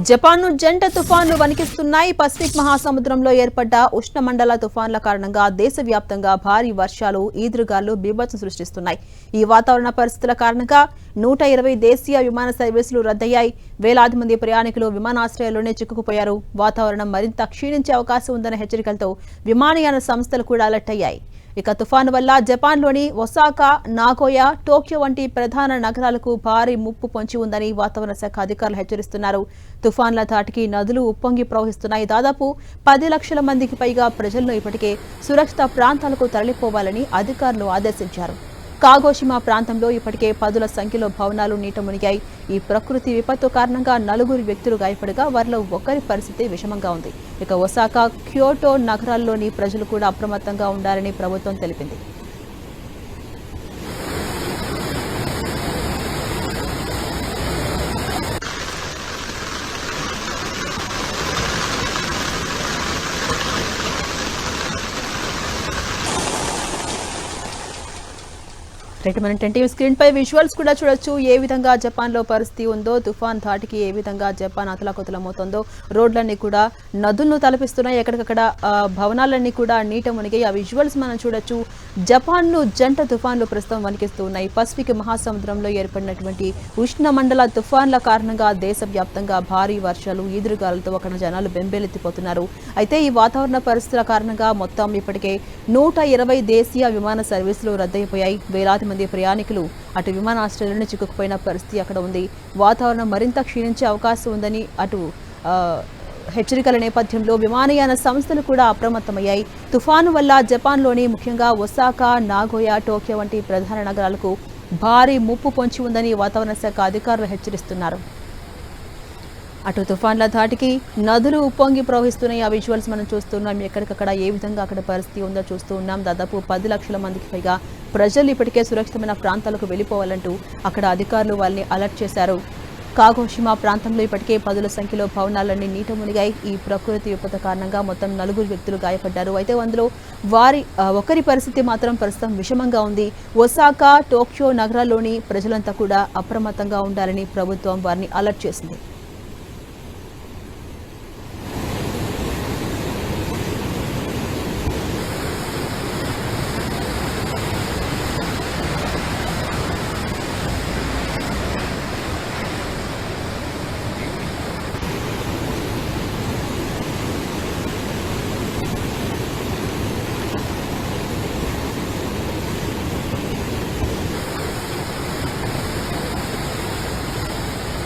జపాన్ను జంట తుఫాన్లు వణికిస్తున్నాయి. పసిఫిక్ మహాసముద్రంలో ఏర్పడ్డ ఉష్ణమండల తుఫాన్ల కారణంగా దేశవ్యాప్తంగా భారీ వర్షాలు, ఈదురుగాలు బీభత్సం సృష్టిస్తున్నాయి. ఈ వాతావరణ పరిస్థితుల కారణంగా 120 దేశీయ విమాన సర్వీసులు రద్దయ్యాయి. వేలాది మంది ప్రయాణికులు విమానాశ్రయాల్లోనే చిక్కుకుపోయారు. వాతావరణం మరింత క్షీణించే అవకాశం ఉందన్న హెచ్చరికలతో విమానయాన సంస్థలు కూడా అలర్ట్ అయ్యాయి. ఇక తుఫాను వల్ల జపాన్లోని ఒసాకా, నాగోయా, టోక్యో వంటి ప్రధాన నగరాలకు భారీ ముప్పు పొంచి ఉందని వాతావరణ శాఖ అధికారులు హెచ్చరిస్తున్నారు. తుఫాన్ల ధాటికి నదులు ఉప్పొంగి ప్రవహిస్తున్నాయి. దాదాపు 10 లక్షల మందికి పైగా ప్రజలను ఇప్పటికే సురక్షిత ప్రాంతాలకు తరలిపోవాలని అధికారులు ఆదేశించారు. కాగోషిమా ప్రాంతంలో ఇప్పటికే 10ల సంఖ్యలో భవనాలు నీట మునిగాయి. ఈ ప్రకృతి విపత్తు కారణంగా 4 వ్యక్తులు గాయపడగా వారిలో ఒకరి పరిస్థితి విషమంగా ఉంది. ఇక ఒసాకా, క్యోటో నగరాల్లోని ప్రజలు కూడా అప్రమత్తంగా ఉండాలని ప్రభుత్వం తెలిపింది. మనం 10 స్క్రీన్ పై విజువల్స్ కూడా చూడొచ్చు. ఏ విధంగా జపాన్ లో పరిస్థితి ఉందో, తుఫాన్ ధాటికి ఏ విధంగా జపాన్ అతలాకుతలమవుతుందో, రోడ్లన్నీ కూడా నదులను తలపిస్తున్నాయి. ఎక్కడికక్కడ భవనాలన్నీ కూడా నీట మునిగాయి. ఆ విజువల్స్ మనం చూడొచ్చు. జపాన్ ను జంట తుఫాన్లు ప్రస్తుతం వణికిస్తూ ఉన్నాయి. పసిఫిక్ మహాసముద్రంలో ఏర్పడినటువంటి ఉష్ణమండల తుఫాన్ల కారణంగా దేశవ్యాప్తంగా భారీ వర్షాలు, ఈదురుగాలతో అక్కడ జనాలు బెంబేలెత్తిపోతున్నారు. అయితే ఈ వాతావరణ పరిస్థితుల కారణంగా మొత్తం ఇప్పటికే 120 దేశీయ విమాన సర్వీసులు రద్దయిపోయాయి. వేలాది మంది ప్రయాణికులు అటు విమానాశ్రయాలను చిక్కుకుపోయిన పరిస్థితి అక్కడ ఉంది. వాతావరణం మరింత క్షీణించే అవకాశం ఉందని అటు హెచ్చరికల నేపథ్యంలో విమానయాన సంస్థలు కూడా అప్రమత్తమయ్యాయి. తుఫాను వల్ల జపాన్లోని ముఖ్యంగా ఒసాకా, నాగోయా, టోక్యో వంటి ప్రధాన నగరాలకు భారీ ముప్పు పొంచి ఉందని వాతావరణ శాఖ అధికారులు హెచ్చరిస్తున్నారు. అటు తుఫాన్ల ధాటికి నదులు ఉప్పొంగి ప్రవహిస్తున్నాయి. ఆ విజువల్స్ మనం చూస్తున్నాం. ఎక్కడికక్కడ ఏ విధంగా అక్కడ పరిస్థితి ఉందో చూస్తూ ఉన్నాం. దాదాపు 10 లక్షల మందికి పైగా ప్రజలు ఇప్పటికే సురక్షితమైన ప్రాంతాలకు వెళ్లిపోవాలంటూ అక్కడ అధికారులు వాళ్ళని అలర్ట్ చేశారు. కాగోషిమా ప్రాంతంలో ఇప్పటికే 10ల సంఖ్యలో భవనాలన్నీ నీట మునిగాయి. ఈ ప్రకృతి విపత్తు కారణంగా మొత్తం 4 వ్యక్తులు గాయపడ్డారు. అయితే అందులో ఒకరి పరిస్థితి మాత్రం ప్రస్తుతం విషమంగా ఉంది. ఒసాకా, టోక్యో నగరాల్లోని ప్రజలంతా కూడా అప్రమత్తంగా ఉండాలని ప్రభుత్వం వారిని అలర్ట్ చేసింది.